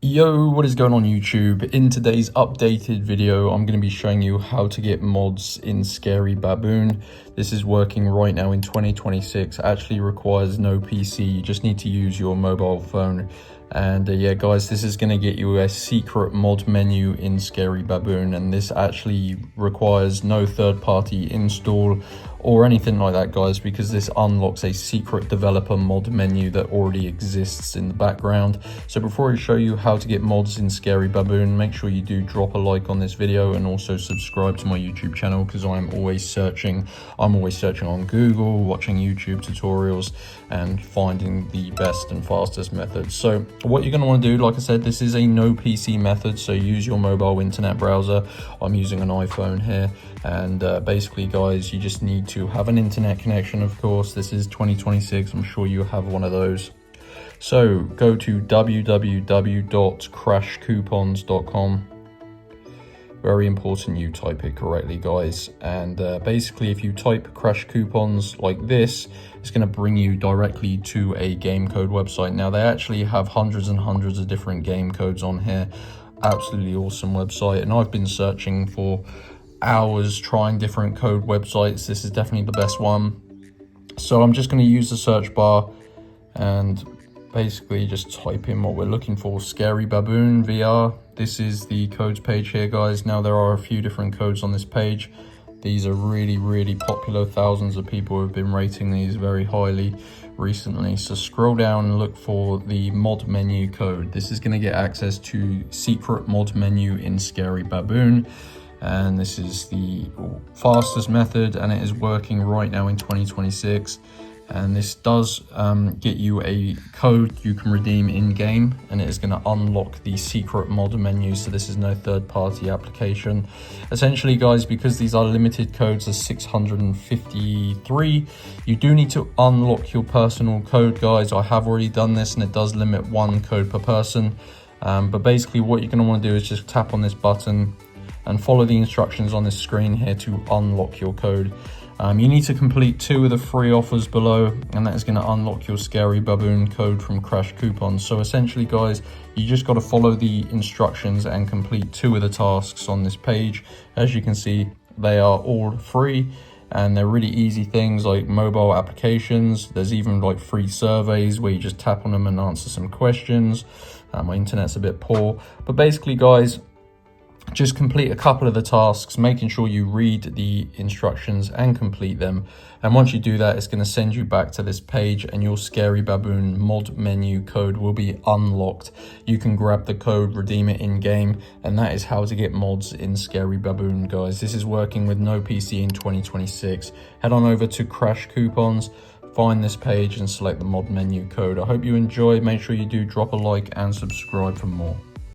Yo, what is going on YouTube? In today's updated video, I'm going to be showing you how to get mods in Scary Baboon. This is working right now in 2026, actually requires no PC, you just need to use your mobile phone. And yeah guys, this is going to get you a secret mod menu in Scary Baboon, and this actually requires no third-party install or anything like that guys, because this unlocks a secret developer mod menu that already exists in the background. So before I show you how to get mods in Scary Baboon, make sure you do drop a like on this video and also subscribe to my YouTube channel, because I'm always searching on Google, watching YouTube tutorials and finding the best and fastest methods. So what you're going to want to do, like I said, this is a no PC method, so use your mobile internet browser. I'm using an iPhone here, and basically guys, you just need to have an internet connection. Of course, this is 2026, I'm sure you have one of those. So go to www.crashcoupons.com. Very important you type it correctly guys, and basically if you type crash coupons like this, it's going to bring you directly to a game code website. Now they actually have hundreds and hundreds of different game codes on here. Absolutely awesome website, and I've been searching for hours trying different code websites. This is definitely the best one. So I'm just going to use the search bar and basically just type in what we're looking for, Scary Baboon VR. This is the codes page here guys. Now there are a few different codes on this page. These are really popular. Thousands of people have been rating these very highly recently. So scroll down and look for the mod menu code. This is going to get access to secret mod menu in Scary Baboon, and this is the fastest method, and it is working right now in 2026. And this does get you a code you can redeem in game, and it is going to unlock the secret mod menu. So this is no third-party application. Essentially guys, because these are limited codes of 653, you do need to unlock your personal code guys. I have already done this, and it does limit one code per person, but basically what you're going to want to do is just tap on this button and follow the instructions on this screen here to unlock your code. You need to complete 2 of the 3 offers below, and that is going to unlock your Scary Baboon code from Crash Coupons. So essentially guys, you just got to follow the instructions and complete 2 of the tasks on this page. As you can see, they are all free, and they're really easy things like mobile applications. There's even like free surveys where you just tap on them and answer some questions. My internet's a bit poor, but basically guys, just complete a couple of the tasks, making sure you read the instructions and complete them. And once you do that, it's going to send you back to this page, and your Scary Baboon mod menu code will be unlocked. You can grab the code, redeem it in game, and that is how to get mods in Scary Baboon guys. This is working with no PC in 2026. Head on over to Crash Coupons, find this page and select the mod menu code. I hope you enjoyed. Make sure you do drop a like and subscribe for more.